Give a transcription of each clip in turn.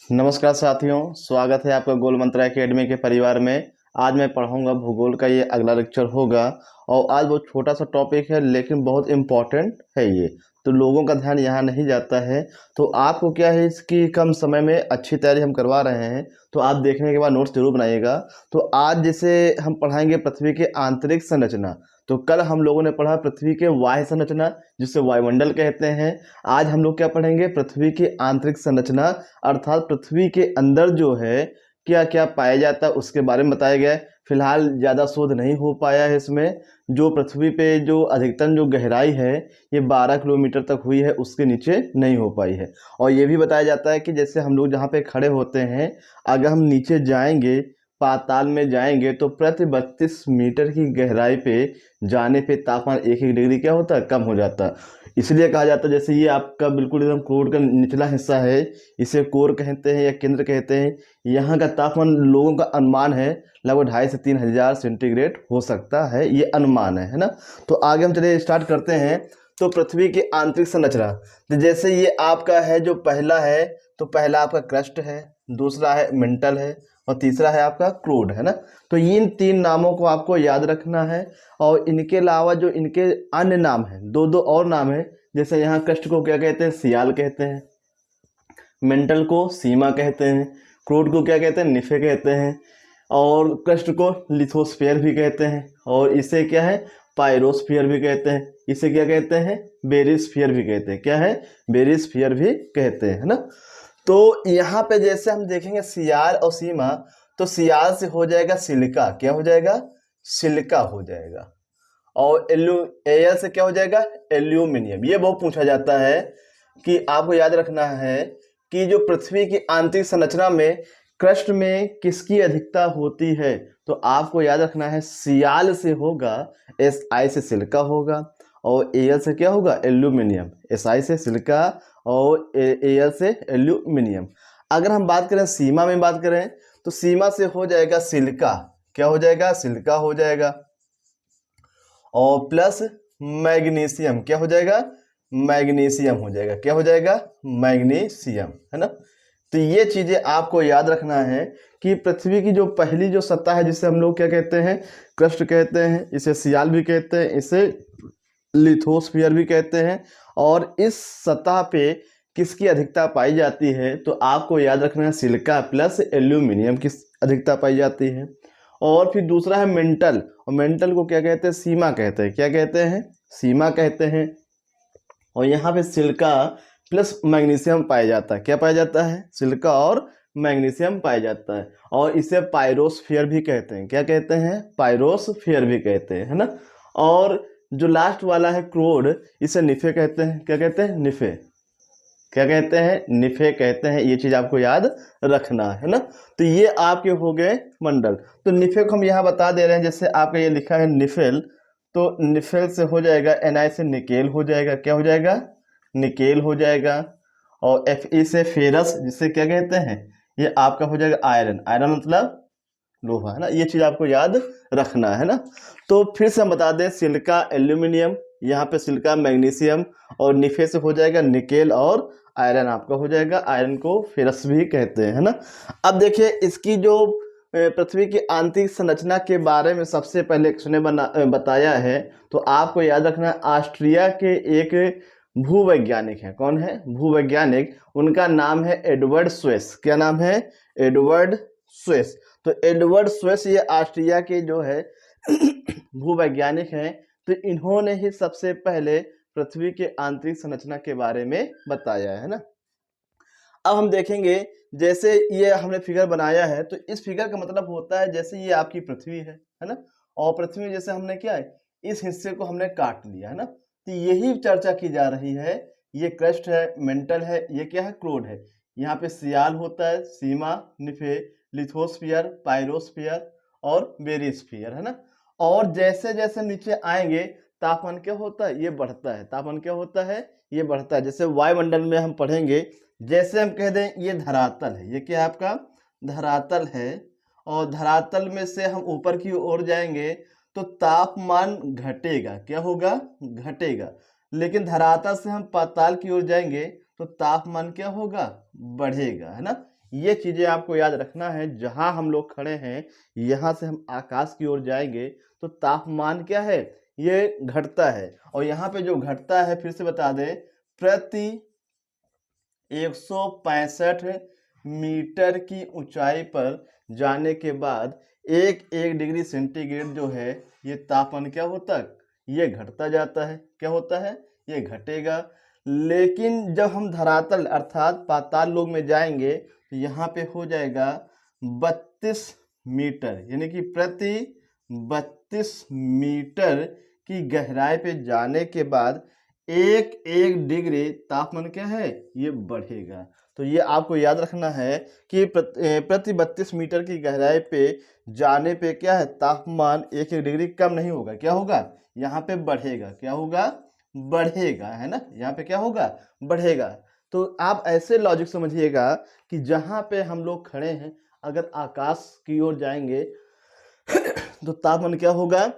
नमस्कार साथियों, स्वागत है आपका गोल मंत्रा एकेडमी के परिवार में। आज मैं पढ़ाऊंगा भूगोल का, ये अगला लेक्चर होगा। और आज बहुत छोटा सा टॉपिक है लेकिन बहुत इम्पोर्टेंट है ये, तो लोगों का ध्यान यहाँ नहीं जाता है। तो आपको क्या है, इसकी कम समय में अच्छी तैयारी हम करवा रहे हैं, तो आप देखने के बाद नोट्स जरूर बनाइएगा। तो आज जैसे हम पढ़ाएंगे पृथ्वी के आंतरिक संरचना। तो कल हम लोगों ने पढ़ा पृथ्वी के वायु संरचना, जिसे वायुमंडल कहते हैं। आज हम लोग क्या पढ़ेंगे, पृथ्वी की आंतरिक संरचना, अर्थात पृथ्वी के अंदर जो है क्या क्या पाया जाता है उसके बारे में बताया गया है। फिलहाल ज़्यादा शोध नहीं हो पाया है इसमें। जो पृथ्वी पे जो अधिकतम जो गहराई है ये 12 किलोमीटर तक हुई है, उसके नीचे नहीं हो पाई है। और ये भी बताया जाता है कि जैसे हम लोग जहाँ पे खड़े होते हैं, अगर हम नीचे जाएंगे, पाताल में जाएंगे, तो प्रति 32 मीटर की गहराई पे जाने पे तापमान 1-1 डिग्री क्या होता है, कम हो जाता है। इसलिए कहा जाता है, जैसे ये आपका बिल्कुल एकदम कोर का निचला हिस्सा है, इसे कोर कहते हैं या केंद्र कहते हैं। यहाँ का तापमान लोगों का अनुमान है लगभग 2500 से 3000 सेंटीग्रेड हो सकता है, ये अनुमान है ना। तो आगे हम चलिए स्टार्ट करते हैं। तो पृथ्वी की आंतरिक संरचना, तो जैसे ये आपका है, जो पहला है, तो पहला आपका क्रस्ट है, दूसरा है मेंटल है, और तीसरा है आपका क्रूड, है ना। तो इन 3 नामों को आपको याद रखना है। और इनके अलावा जो इनके अन्य नाम हैं, 2-2 और नाम हैं। जैसे यहाँ कष्ट को क्या कहते हैं, सियाल कहते हैं। मेंटल को सीमा कहते हैं। क्रूड को क्या कहते हैं, निफे कहते हैं। और कष्ट को लिथोस्फीयर भी कहते हैं। और इसे क्या है, पायरोस्फीयर भी कहते हैं। इसे क्या कहते हैं, बेरिस्फीयर भी कहते हैं। क्या है, बेरिस्फीयर भी कहते हैं, है ना। तो यहाँ पे जैसे हम देखेंगे सियाल और सीमा, तो सियाल से हो जाएगा सिलिका, क्या हो जाएगा, सिलिका हो जाएगा। और एल से क्या हो जाएगा, एल्यूमिनियम। ये बहुत पूछा जाता है कि आपको याद रखना है कि जो पृथ्वी की आंतरिक संरचना में क्रस्ट में किसकी अधिकता होती है। तो आपको याद रखना है, सियाल से होगा, Si से सिलिका होगा। और Al से क्या होगा, एल्यूमिनियम। Si से सिलिका और Al से एल्यूमिनियम। अगर हम बात करें सीमा में बात करें, तो सीमा से हो जाएगा सिलिका, क्या हो जाएगा, सिलिका हो जाएगा। और प्लस मैग्नीशियम, क्या हो जाएगा, मैग्नीशियम हो जाएगा। क्या हो जाएगा, मैग्नीशियम, है ना। तो ये चीजें आपको याद रखना है कि पृथ्वी की जो पहली जो सतह है, जिसे हम लोग क्या कहते हैं, क्रस्ट कहते हैं, इसे सियाल भी कहते हैं, इसे लिथोस्फीयर भी कहते हैं। और इस सतह पे किसकी अधिकता पाई जाती है, तो आपको याद रखना है, सिलिका प्लस एल्यूमिनियम की अधिकता पाई जाती है। और फिर दूसरा है मेंटल, और मेंटल को क्या कहते हैं, सीमा कहते हैं। क्या कहते हैं, सीमा कहते हैं। और यहाँ पे सिलिका प्लस मैग्नीशियम पाया जाता है। क्या पाया जाता है, सिलिका और मैग्नीशियम पाया जाता है। और इसे पायरोस्फीयर भी कहते हैं। क्या कहते हैं, पायरोस्फीयर भी कहते हैं, है ना। और जो लास्ट वाला है क्रोड, इसे निफे कहते हैं। क्या कहते हैं, निफे। क्या कहते हैं, निफे कहते हैं। ये चीज आपको याद रखना है ना। तो ये आपके हो गए मंडल। तो निफे को हम यहाँ बता दे रहे हैं, जैसे आपका ये लिखा है निफेल, तो निफेल से हो जाएगा Na से निकेल हो जाएगा। क्या हो जाएगा, निकेल हो जाएगा। और Fe से फेरस, जिसे क्या कहते हैं, ये आपका हो जाएगा आयरन। आयरन मतलब लोहा, है ना। ये चीज आपको याद रखना है ना। तो फिर से हम बता दें, सिलिका एल्यूमिनियम, यहाँ पे सिलिका मैग्नीशियम, और निफे से हो जाएगा निकेल, और आयरन आपका हो जाएगा, आयरन को फेरस भी कहते हैं, है ना। अब देखिए, इसकी जो पृथ्वी की आंतरिक संरचना के बारे में सबसे पहले किसने बताया है, तो आपको याद रखना है, ऑस्ट्रिया के एक भूवैज्ञानिक है। कौन है, भूवैज्ञानिक, उनका नाम है एडवर्ड स्वेस। क्या नाम है, एडवर्ड स्वेस। तो एडवर्ड स्वेस ये ऑस्ट्रिया के जो है भूवैज्ञानिक हैं। तो इन्होंने ही सबसे पहले पृथ्वी के आंतरिक संरचना के बारे में बताया है ना। अब हम देखेंगे, जैसे ये हमने फिगर बनाया है, तो इस फिगर का मतलब होता है, जैसे ये आपकी पृथ्वी है ना। और पृथ्वी जैसे हमने क्या है, इस हिस्से को हमने काट लिया, है ना। तो यही चर्चा की जा रही है। ये क्रस्ट है, मेंटल है, ये क्या है, क्रोड है। यहाँ पे सियाल होता है, सीमा, निफे, लिथोस्फीयर, पायरोस्फीयर और बेरिस्फीयर, है ना। और जैसे जैसे नीचे आएंगे, तापमान क्या होता है, ये बढ़ता है। तापमान क्या होता है, ये बढ़ता है। जैसे वायुमंडल में हम पढ़ेंगे, जैसे हम कह दें ये धरातल है, ये क्या है आपका, धरातल है। और धरातल में से हम ऊपर की ओर जाएंगे तो तापमान घटेगा। क्या होगा, घटेगा। लेकिन धरातल से हम पाताल की ओर जाएंगे तो तापमान क्या होगा, बढ़ेगा, है ना। ये चीजें आपको याद रखना है। जहां हम लोग खड़े हैं यहां से हम आकाश की ओर जाएंगे तो तापमान क्या है, ये घटता है। और यहाँ पे जो घटता है फिर से बता दें, प्रति 165 मीटर की ऊंचाई पर जाने के बाद एक एक डिग्री सेंटीग्रेड जो है ये तापमान क्या होता है, ये घटता जाता है। क्या होता है, ये घटेगा। लेकिन जब हम धरातल अर्थात पाताल लोक में जाएंगे तो यहाँ पे हो जाएगा 32 मीटर, यानी कि प्रति 32 मीटर की गहराई पे जाने के बाद एक एक डिग्री तापमान क्या है, ये बढ़ेगा। तो ये आपको याद रखना है कि प्रति 32 मीटर की गहराई पे जाने पे क्या है, तापमान एक एक डिग्री कम नहीं होगा, क्या होगा, यहाँ पे बढ़ेगा। क्या होगा, बढ़ेगा, है ना, यहाँ पे क्या होगा, बढ़ेगा। तो आप ऐसे लॉजिक समझिएगा कि जहाँ पे हम लोग खड़े हैं अगर आकाश की ओर जाएंगे तो तापमान क्या होगा,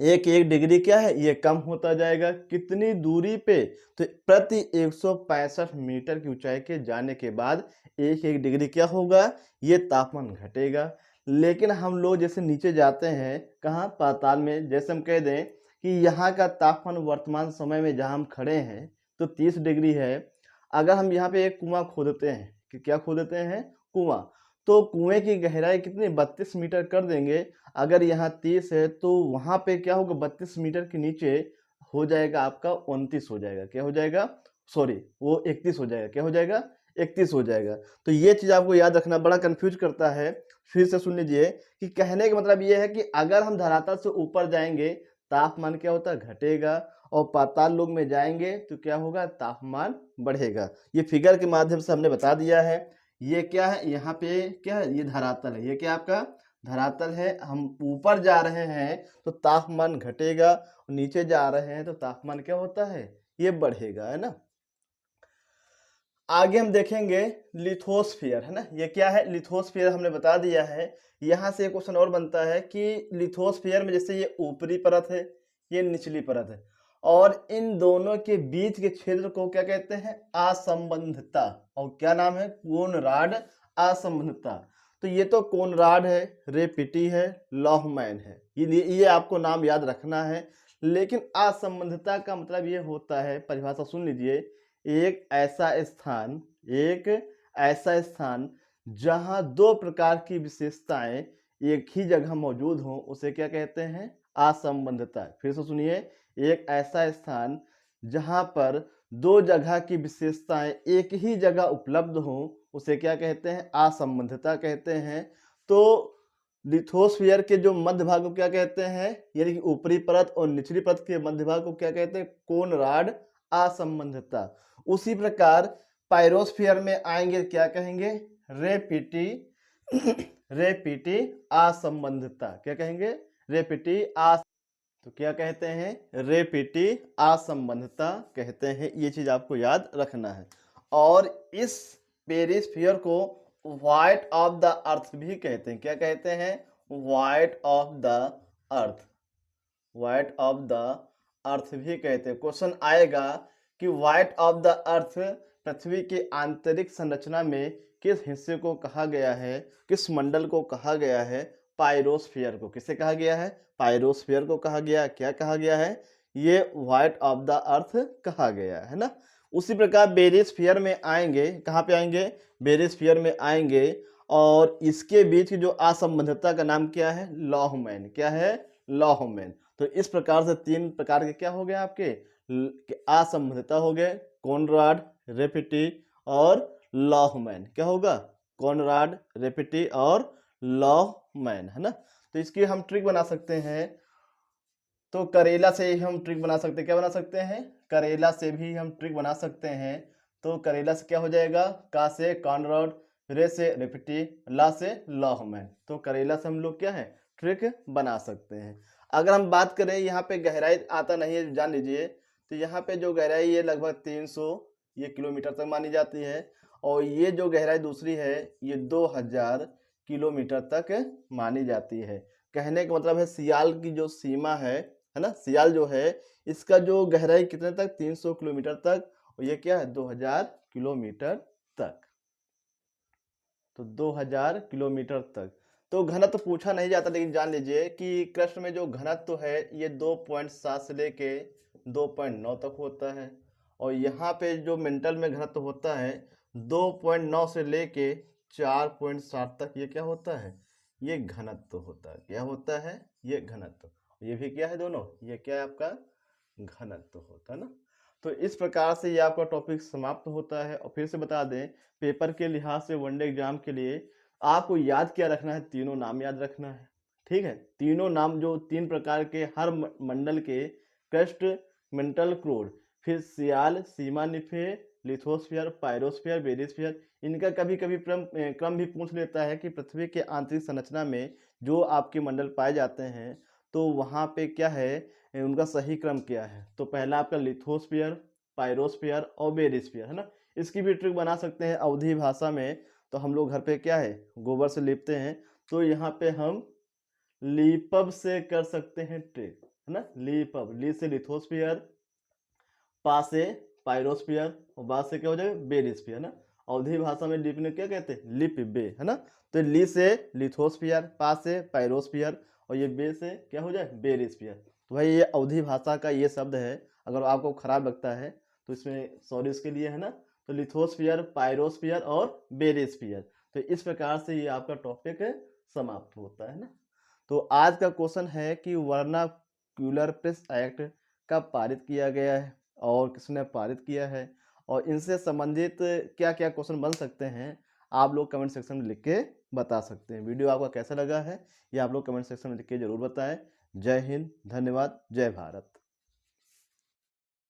एक एक डिग्री क्या है, ये कम होता जाएगा। कितनी दूरी पे, तो प्रति 165 मीटर की ऊंचाई के जाने के बाद एक एक डिग्री क्या होगा, ये तापमान घटेगा। लेकिन हम लोग जैसे नीचे जाते हैं कहाँ, पाताल में, जैसे हम कह दें कि यहाँ का तापमान वर्तमान समय में जहाँ हम खड़े हैं तो 30 डिग्री है। अगर हम यहाँ पे एक कुआं खोदते हैं, कि क्या खोदते हैं, कुआं, तो कुएं की गहराई कितनी, 32 मीटर कर देंगे। अगर यहाँ 30 है तो वहां पे क्या होगा, 32 मीटर के नीचे हो जाएगा आपका 29 हो जाएगा। क्या हो जाएगा, सॉरी वो 31 हो जाएगा। क्या हो जाएगा, 31 हो जाएगा। तो ये चीज आपको याद रखना, बड़ा कंफ्यूज करता है। फिर से सुन लीजिए कि कहने का मतलब ये है कि अगर हम धरातल से ऊपर जाएंगे तापमान क्या होता है, घटेगा। और पाताल लोक में जाएंगे तो क्या होगा, तापमान बढ़ेगा। ये फिगर के माध्यम से हमने बता दिया है। ये क्या है, यहाँ पे क्या है, ये धरातल है। ये क्या आपका धरातल है। हम ऊपर जा रहे हैं तो तापमान घटेगा, नीचे जा रहे हैं तो तापमान क्या होता है, ये बढ़ेगा, है ना। आगे हम देखेंगे लिथोस्फीयर, है ना। ये क्या है, लिथोस्फीयर हमने बता दिया है। यहाँ से क्वेश्चन और बनता है कि लिथोस्फीयर में जैसे ये ऊपरी परत है, ये निचली परत है, और इन दोनों के बीच के क्षेत्र को क्या कहते हैं, असंबंधता। और क्या नाम है, कोनराड असंबंधता। तो ये तो कोनराड है, रेपिटी है, लॉहमैन है, ये आपको नाम याद रखना है। लेकिन असंबंधता का मतलब ये होता है, परिभाषा सुन लीजिए, एक ऐसा स्थान जहां दो प्रकार की विशेषताएं एक ही जगह मौजूद हों उसे क्या कहते हैं, असंबंधता। फिर से सुनिए, एक ऐसा स्थान जहां पर दो जगह की विशेषताएं एक ही जगह उपलब्ध हों उसे क्या कहते हैं, असंबंधता कहते हैं। तो लिथोस्फीयर के जो मध्य भाग को क्या कहते हैं, यानी कि ऊपरी परत और निचली परत के मध्य भाग को क्या कहते हैं, कोनराड असंबंधता। उसी प्रकार पायरोस्फीयर में आएंगे क्या कहेंगे, रेपिटी रेपिटी असंबंधता। क्या कहेंगे, रेपिटी आ, तो क्या कहते हैं, रेपिटी असंबंधता कहते हैं। ये चीज आपको याद रखना है। और इस पेरिस्फीयर को व्हाइट ऑफ द अर्थ भी कहते हैं। क्या कहते हैं, white of the earth, white of the earth भी कहते हैं। क्वेश्चन आएगा कि व्हाइट ऑफ द अर्थ पृथ्वी के आंतरिक संरचना में किस हिस्से को कहा गया है, किस मंडल को कहा गया है, पायरोस्फीयर को। किसे कहा गया है, पायरोस्फीयर को कहा गया। क्या कहा गया है, ये व्हाइट ऑफ द अर्थ कहा गया है ना। उसी प्रकार बेरिस्फीयर में आएंगे, कहाँ पे आएंगे, बेरिस्फीयर में आएंगे, और इसके बीच की जो असंबंधता का नाम क्या है, लॉहमैन। क्या है, लॉहमैन। तो इस प्रकार से तीन प्रकार के क्या हो गए आपके, असंबंधता हो गए, कोनराड, रेपिटी और लॉहमैन। क्या होगा, कोनराड, रेपिटी और लॉहमैन, है ना। तो इसकी हम ट्रिक बना सकते हैं। तो करेला से ही हम ट्रिक बना सकते हैं। क्या बना सकते हैं, करेला से भी हम ट्रिक बना सकते हैं। तो करेला से क्या हो जाएगा, का से कॉनराड, रे से रेपिटी, ला से लॉहमैन। तो करेला से हम लोग क्या है, ट्रिक बना सकते हैं। अगर हम बात करें, यहाँ पे गहराई आता नहीं है, जान लीजिए। तो यहाँ पे जो गहराई है लगभग 300 ये किलोमीटर तक मानी जाती है, और ये जो गहराई दूसरी है ये 2000 किलोमीटर तक मानी जाती है। कहने का मतलब है सियाल की जो सीमा है ना, सियाल जो है इसका जो गहराई कितने तक, 300 किलोमीटर तक, और ये क्या है, 2000 किलोमीटर तक। तो 2000 किलोमीटर तक। तो घनत्व पूछा नहीं जाता, लेकिन जान लीजिए कि कृष्ण में जो घनत्व है ये 2.7 से लेके 2.9 तक होता है, और यहाँ पे जो मेंटल में घनत्व होता है 2.9 से लेके 4.7 तक। ये क्या होता है? ये घनत्व होता है। क्या होता है? ये घनत्व। ये भी क्या है दोनों? ये क्या है आपका? घनत्व होता है ना। तो इस प्रकार से ये आपका टॉपिक समाप्त होता है। और फिर से बता दें, पेपर के लिहाज से वनडे एग्जाम के लिए आपको याद क्या रखना है? तीनों नाम याद रखना है, ठीक है। तीनों नाम जो 3 प्रकार के हर मंडल के, क्रस्ट, मेंटल, क्रोड, फिर सियाल, सीमा निफे, लिथोस्फीयर, पायरोस्फीयर, बेरिस्फीयर, इनका कभी कभी क्रम भी पूछ लेता है कि पृथ्वी के आंतरिक संरचना में जो आपके मंडल पाए जाते हैं तो वहाँ पे क्या है, उनका सही क्रम क्या है। तो पहला आपका लिथोस्फीयर, पायरोस्फीयर और बेरिस्फीयर, है ना। इसकी भी ट्रिक बना सकते हैं अवधी भाषा में। तो हम लोग घर पे क्या है, गोबर से लिपते हैं, तो यहाँ पे हम लीपब से कर सकते हैं ट्रिक, है ना। लीपब, ली से लिथोस्फीयर, पा से पायरोस्फीयर और बा से क्या हो जाएगा? बेरिस्फीयर ना। अवधी भाषा में लिपने क्या कहते हैं? लिप बे, है ना। तो ली से लिथोस्फीयर, पा से पायरोस्फीयर और ये बे से क्या हो जाए? बेरिस्फीयर। तो भाई ये अवधी भाषा का ये शब्द है, अगर आपको खराब लगता है तो इसमें सॉरी इसके लिए, है ना। तो लिथोस्फीयर, पायरोस्फीयर और बेरिस्फीयर। तो इस प्रकार से ये आपका टॉपिक समाप्त होता है ना। तो आज का क्वेश्चन है कि वर्नाक्यूलर प्रेस एक्ट कब पारित किया गया है और किसने पारित किया है, और इनसे संबंधित क्या क्या क्वेश्चन बन सकते हैं, आप लोग कमेंट सेक्शन में लिख के बता सकते हैं। वीडियो आपका कैसा लगा है ये आप लोग कमेंट सेक्शन में लिख के जरूर बताएं। जय हिंद, धन्यवाद, जय भारत।